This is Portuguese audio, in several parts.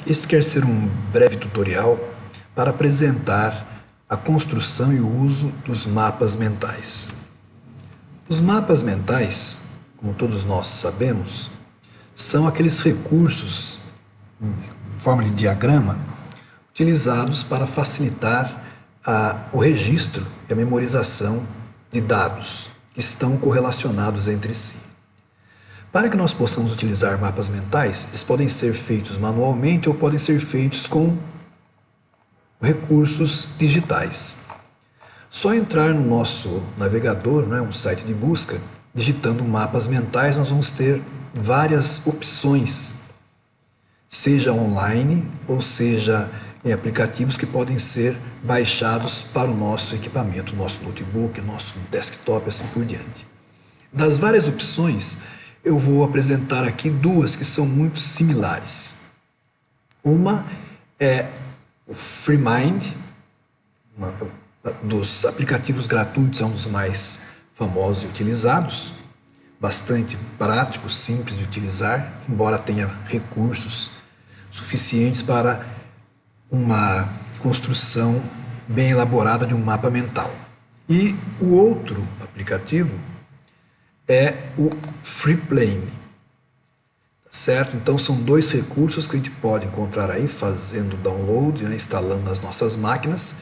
Esse quer ser um breve tutorial para apresentar a construção e o uso dos mapas mentais. Os mapas mentais, como todos nós sabemos, são aqueles recursos em forma de diagrama utilizados para facilitar o registro e a memorização de dados que estão correlacionados entre si. Para que nós possamos utilizar mapas mentais, eles podem ser feitos manualmente ou podem ser feitos com recursos digitais. Só entrar no nosso navegador, um site de busca, digitando mapas mentais, nós vamos ter várias opções, seja online ou seja em aplicativos que podem ser baixados para o nosso equipamento, nosso notebook, nosso desktop, assim por diante. Das várias opções, eu vou apresentar aqui duas que são muito similares. Uma é o FreeMind, dos aplicativos gratuitos, é um dos mais famosos e utilizados, bastante prático, simples de utilizar, embora tenha recursos suficientes para uma construção bem elaborada de um mapa mental. E o outro aplicativo é o Freeplane, certo? Então são dois recursos que a gente pode encontrar aí fazendo download, instalando nas nossas máquinas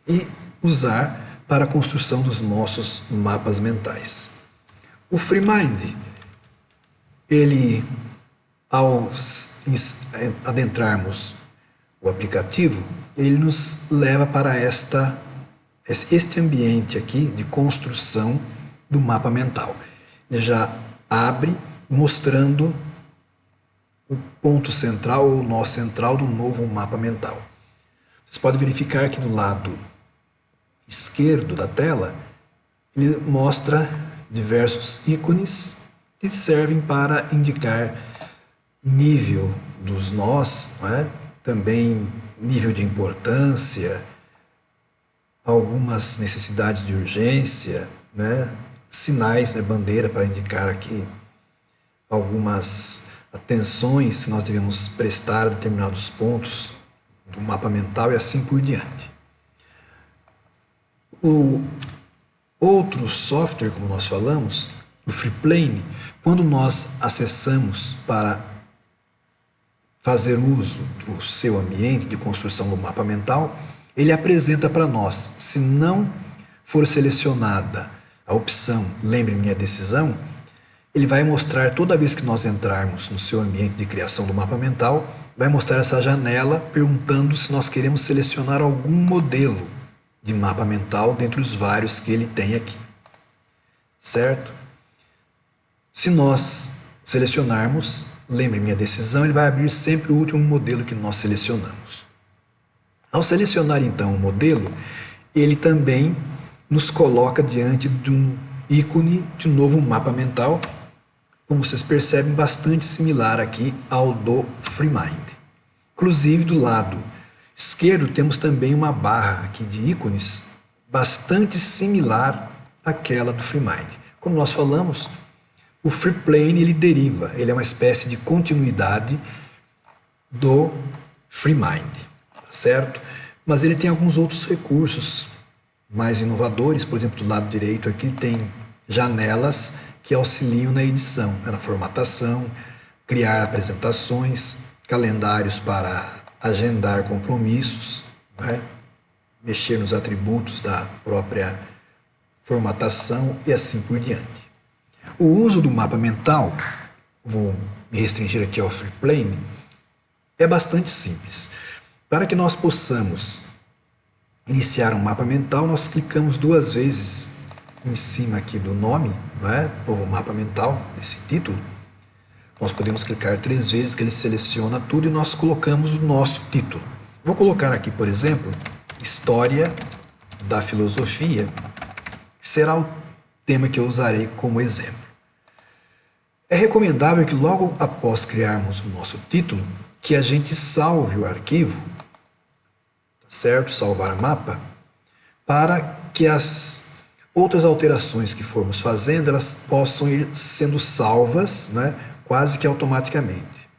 e usar para a construção dos nossos mapas mentais. O FreeMind, ele, ao adentrarmos o aplicativo, ele nos leva para este ambiente aqui de construção do mapa mental. Ele já abre mostrando o ponto central ou o nó central do novo mapa mental. Vocês podem verificar que do lado esquerdo da tela ele mostra diversos ícones que servem para indicar nível dos nós, também nível de importância, algumas necessidades de urgência, sinais, bandeira para indicar aqui algumas atenções que nós devemos prestar a determinados pontos do mapa mental e assim por diante. O outro software, como nós falamos, o Freeplane, quando nós acessamos para fazer uso do seu ambiente de construção do mapa mental, ele apresenta para nós, se não for selecionada a opção Lembre Minha Decisão, ele vai mostrar, toda vez que nós entrarmos no seu ambiente de criação do mapa mental, vai mostrar essa janela perguntando se nós queremos selecionar algum modelo de mapa mental dentre os vários que ele tem aqui, certo? Se nós selecionarmos Lembre Minha Decisão, ele vai abrir sempre o último modelo que nós selecionamos. Ao selecionar então o modelo, ele também nos coloca diante de um ícone de novo mapa mental, como vocês percebem, bastante similar aqui ao do FreeMind. Inclusive do lado esquerdo temos também uma barra aqui de ícones bastante similar àquela do FreeMind. Como nós falamos, o Freeplane ele deriva, ele é uma espécie de continuidade do FreeMind, certo? Mas ele tem alguns outros recursos mais inovadores. Por exemplo, do lado direito aqui tem janelas que auxiliam na edição, na formatação, criar apresentações, calendários para agendar compromissos, mexer nos atributos da própria formatação e assim por diante. O uso do mapa mental, vou me restringir aqui ao Freeplane, é bastante simples. Para que nós possamos iniciar um mapa mental, nós clicamos duas vezes em cima aqui do nome, novo mapa mental, nesse título. Nós podemos clicar 3 vezes que ele seleciona tudo e nós colocamos o nosso título. Vou colocar aqui, por exemplo, História da Filosofia, que será o tema que eu usarei como exemplo. É recomendável que logo após criarmos o nosso título, que a gente salve o arquivo, certo? Salvar mapa, para que as outras alterações que formos fazendo, elas possam ir sendo salvas, quase que automaticamente,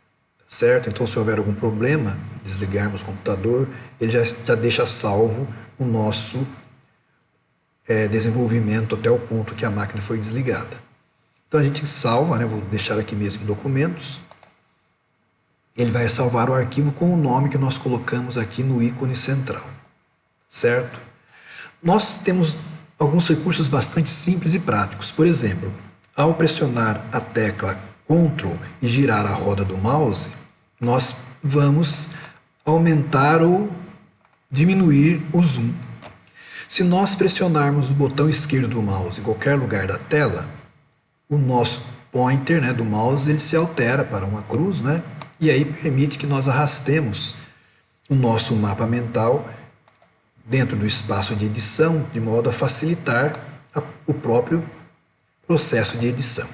certo? Então, se houver algum problema, desligarmos o computador, ele já deixa salvo o nosso desenvolvimento até o ponto que a máquina foi desligada. Então, a gente salva, né? Vou deixar aqui mesmo em documentos. Ele vai salvar o arquivo com o nome que nós colocamos aqui no ícone central, certo? Nós temos alguns recursos bastante simples e práticos. Por exemplo, ao pressionar a tecla Ctrl e girar a roda do mouse, nós vamos aumentar ou diminuir o zoom. Se nós pressionarmos o botão esquerdo do mouse em qualquer lugar da tela, o nosso pointer, né, do mouse ele se altera para uma cruz, né? E aí permite que nós arrastemos o nosso mapa mental dentro do espaço de edição, de modo a facilitar o próprio processo de edição.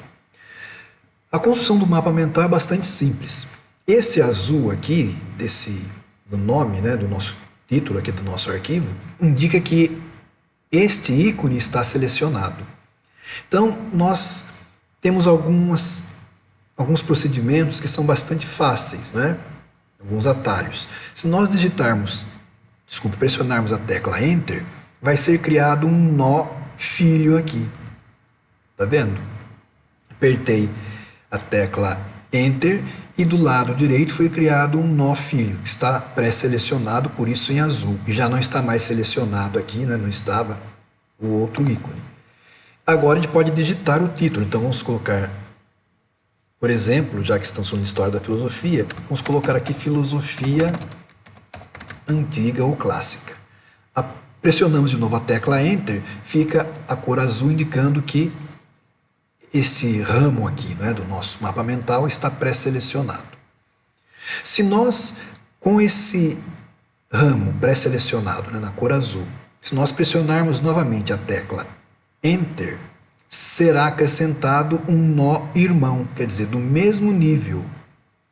A construção do mapa mental é bastante simples. Esse azul aqui, do nome, né, do nosso título aqui do nosso arquivo, indica que este ícone está selecionado. Então, nós temos alguns procedimentos que são bastante fáceis, né? Alguns atalhos. Se nós pressionarmos a tecla Enter, vai ser criado um nó filho aqui. Tá vendo? Apertei a tecla Enter e do lado direito foi criado um nó filho, que está pré-selecionado, por isso em azul. E já não está mais selecionado aqui, né? Não estava o outro ícone. Agora a gente pode digitar o título, então vamos colocar, por exemplo, já que estamos falando de história da filosofia, vamos colocar aqui filosofia antiga ou clássica. Pressionamos de novo a tecla Enter, fica a cor azul indicando que este ramo aqui, né, do nosso mapa mental está pré-selecionado. Se nós, com esse ramo pré-selecionado, né, na cor azul, se nós pressionarmos novamente a tecla Enter, será acrescentado um nó irmão, quer dizer, do mesmo nível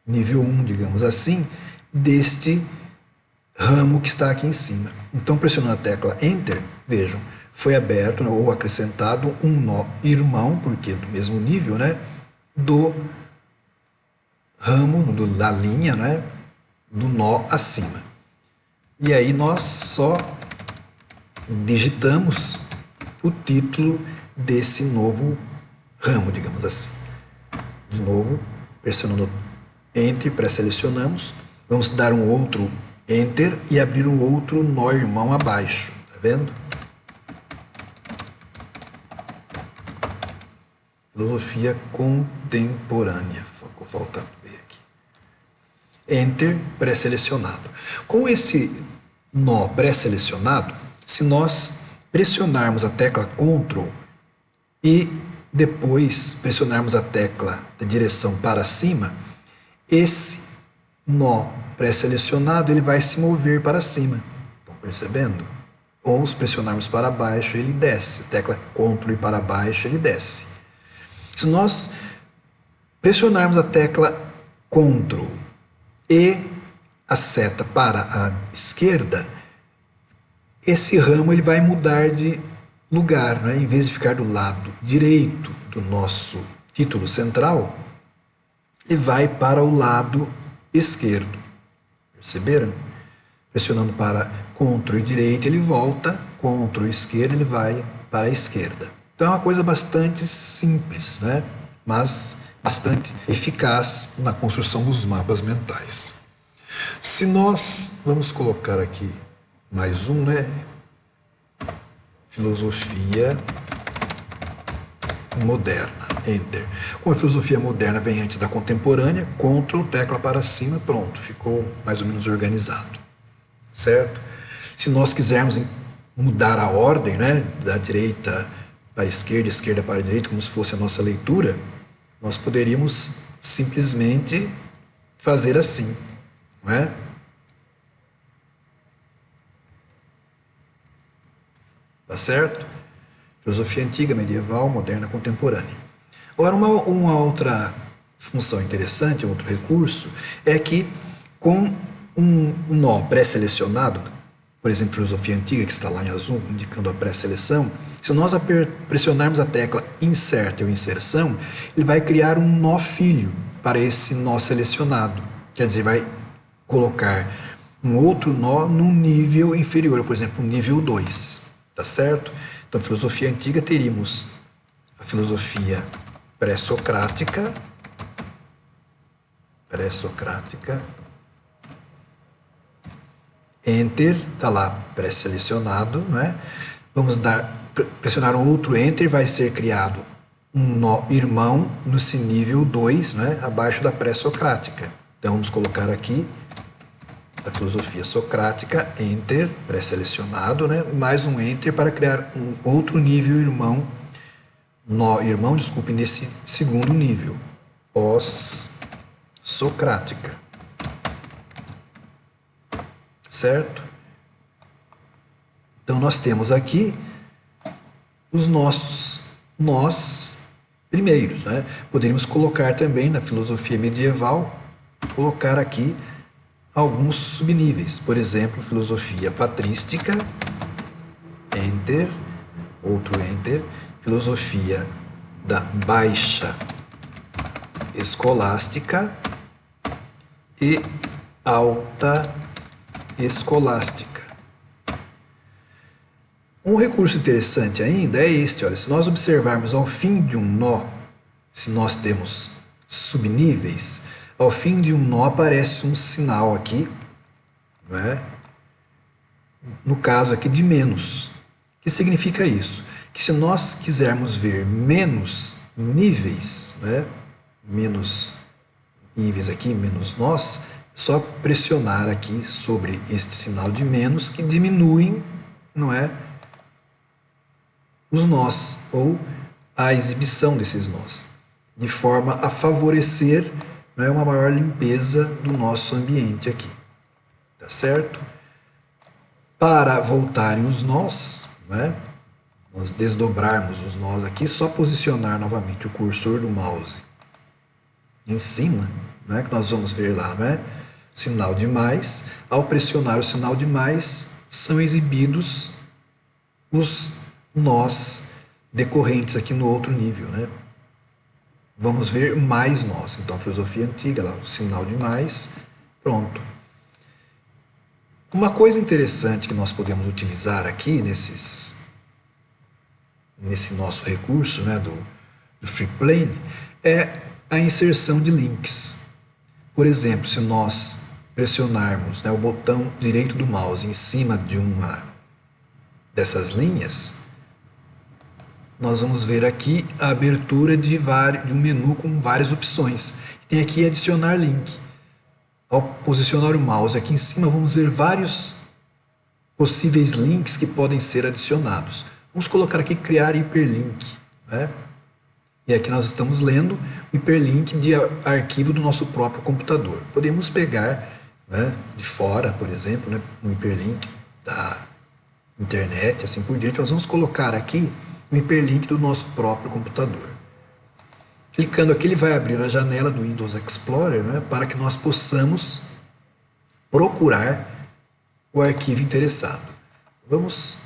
1, digamos assim, deste ramo que está aqui em cima. Então, pressionando a tecla Enter, vejam, foi aberto ou acrescentado um nó irmão, porque do mesmo nível, né, do ramo, da linha, né, do nó acima. E aí nós só digitamos o título desse novo ramo, digamos assim. De novo, pressionando Enter, pré-selecionamos, vamos dar um outro Enter e abrir um outro nó irmão abaixo, tá vendo? Filosofia contemporânea, ficou faltando ver aqui. Enter, pré-selecionado. Com esse nó pré-selecionado, se nós pressionarmos a tecla Ctrl e depois pressionarmos a tecla da direção para cima, esse nó pré-selecionado ele vai se mover para cima. Estão percebendo? Ou se pressionarmos para baixo, ele desce. A tecla Ctrl e para baixo, ele desce. Se nós pressionarmos a tecla Ctrl e a seta para a esquerda, esse ramo ele vai mudar de lugar, né? Em vez de ficar do lado direito do nosso título central, ele vai para o lado esquerdo. Perceberam? Pressionando para Ctrl e direita, ele volta, Ctrl e esquerda, ele vai para a esquerda. Então é uma coisa bastante simples, né? Mas bastante eficaz na construção dos mapas mentais. Se nós vamos colocar aqui mais um, né? Filosofia moderna, Enter. Como a filosofia moderna vem antes da contemporânea, Ctrl, tecla para cima, pronto, ficou mais ou menos organizado, certo? Se nós quisermos mudar a ordem, né, da direita para a esquerda, esquerda para a direita, como se fosse a nossa leitura, nós poderíamos simplesmente fazer assim, não é? Tá certo? Filosofia antiga, medieval, moderna, contemporânea. Agora, uma outra função interessante, outro recurso, é que com um nó pré-selecionado, por exemplo, filosofia antiga, que está lá em azul, indicando a pré-seleção, se nós pressionarmos a tecla Insert ou Inserção, ele vai criar um nó filho para esse nó selecionado. Quer dizer, vai colocar um outro nó num nível inferior, por exemplo, um nível 2, tá certo? Então, filosofia antiga teríamos a filosofia pré-socrática, Enter, tá lá pré-selecionado, né? Vamos pressionar um outro Enter, vai ser criado um nó irmão nesse nível 2, né? Abaixo da pré-socrática. Então, vamos colocar aqui a filosofia socrática, Enter, pré-selecionado, né? Mais um Enter para criar um outro nível irmão, nó irmão, desculpe, nesse segundo nível, pós-socrática. Certo? Então, nós temos aqui os nossos nós primeiros, né? Poderíamos colocar também na filosofia medieval, colocar aqui alguns subníveis. Por exemplo, filosofia patrística, Enter, outro Enter, filosofia da baixa escolástica e alta escolástica. Um recurso interessante ainda é este, olha, se nós observarmos ao fim de um nó, se nós temos subníveis, ao fim de um nó aparece um sinal aqui, não é? No caso aqui de menos. O que significa isso? Que se nós quisermos ver menos níveis, né? Menos níveis aqui, menos nós, é só pressionar aqui sobre este sinal de menos que diminuem, não é? Os nós, ou a exibição desses nós, de forma a favorecer, não é, uma maior limpeza do nosso ambiente aqui. Tá certo? Para voltarem os nós, né, nós desdobrarmos os nós aqui, só posicionar novamente o cursor do mouse em cima, né, que nós vamos ver lá, né, sinal de mais. Ao pressionar o sinal de mais, são exibidos os nós decorrentes aqui no outro nível, né? Vamos ver mais nós. Então, a filosofia antiga, lá, o sinal de mais, pronto. Uma coisa interessante que nós podemos utilizar aqui nesse nosso recurso, né, do FreePlane, é a inserção de links. Por exemplo, se nós pressionarmos, né, o botão direito do mouse em cima de uma dessas linhas, nós vamos ver aqui a abertura de um menu com várias opções. Tem aqui adicionar link. Ao posicionar o mouse aqui em cima, vamos ver vários possíveis links que podem ser adicionados. Vamos colocar aqui criar hiperlink, né? E aqui nós estamos lendo o hiperlink de arquivo do nosso próprio computador. Podemos pegar, né, de fora, por exemplo, né, um hiperlink da internet, assim por diante. Nós vamos colocar aqui o hiperlink do nosso próprio computador. Clicando aqui, ele vai abrir a janela do Windows Explorer, né, para que nós possamos procurar o arquivo interessado. Vamos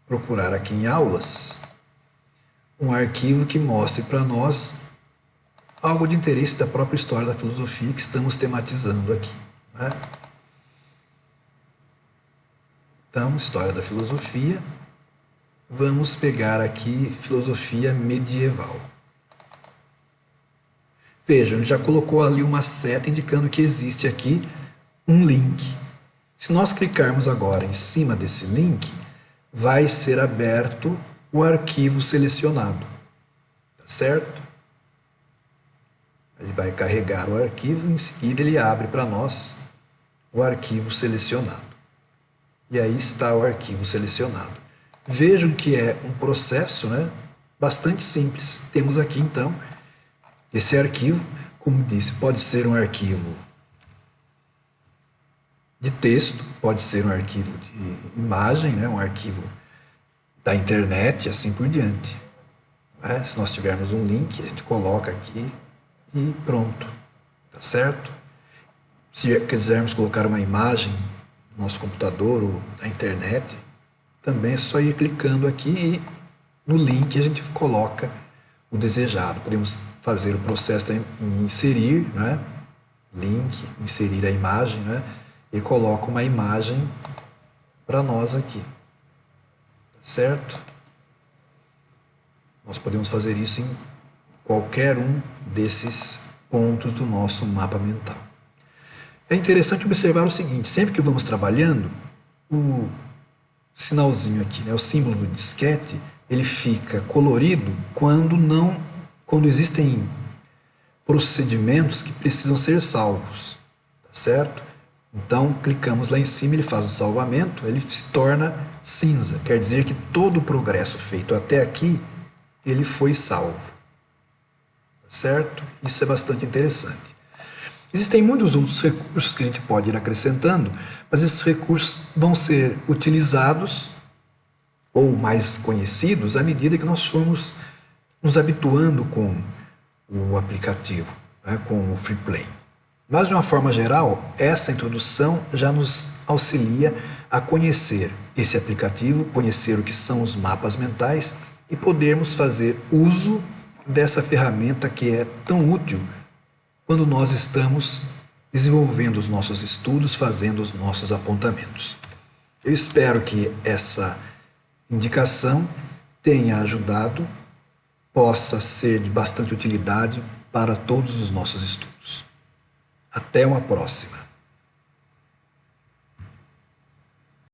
procurar aqui em aulas um arquivo que mostre para nós algo de interesse da própria história da filosofia que estamos tematizando aqui, né? Então, história da filosofia. Vamos pegar aqui filosofia medieval. Vejam, ele já colocou ali uma seta indicando que existe aqui um link. Se nós clicarmos agora em cima desse link, vai ser aberto o arquivo selecionado. Tá certo? Ele vai carregar o arquivo e em seguida ele abre para nós o arquivo selecionado. E aí está o arquivo selecionado. Vejam que é um processo, né, bastante simples. Temos aqui, então, esse arquivo, como disse, pode ser um arquivo de texto, pode ser um arquivo de imagem, né, um arquivo da internet, assim por diante. Né? Se nós tivermos um link, a gente coloca aqui e pronto. Tá certo? Se quisermos colocar uma imagem no nosso computador ou na internet, também é só ir clicando aqui e no link a gente coloca o desejado. Podemos fazer o processo em inserir, né? Link, inserir a imagem, né? E coloca uma imagem para nós aqui, certo? Nós podemos fazer isso em qualquer um desses pontos do nosso mapa mental. É interessante observar o seguinte: sempre que vamos trabalhando, o sinalzinho aqui, né, o símbolo do disquete, ele fica colorido quando existem procedimentos que precisam ser salvos, tá certo? Então, clicamos lá em cima, ele faz o salvamento, ele se torna cinza. Quer dizer que todo o progresso feito até aqui, ele foi salvo, tá certo? Isso é bastante interessante. Existem muitos outros recursos que a gente pode ir acrescentando, mas esses recursos vão ser utilizados ou mais conhecidos à medida que nós formos nos habituando com o aplicativo, né, com o FreePlane. Mas, de uma forma geral, essa introdução já nos auxilia a conhecer esse aplicativo, conhecer o que são os mapas mentais e podermos fazer uso dessa ferramenta que é tão útil quando nós estamos desenvolvendo os nossos estudos, fazendo os nossos apontamentos. Eu espero que essa indicação tenha ajudado, possa ser de bastante utilidade para todos os nossos estudos. Até uma próxima!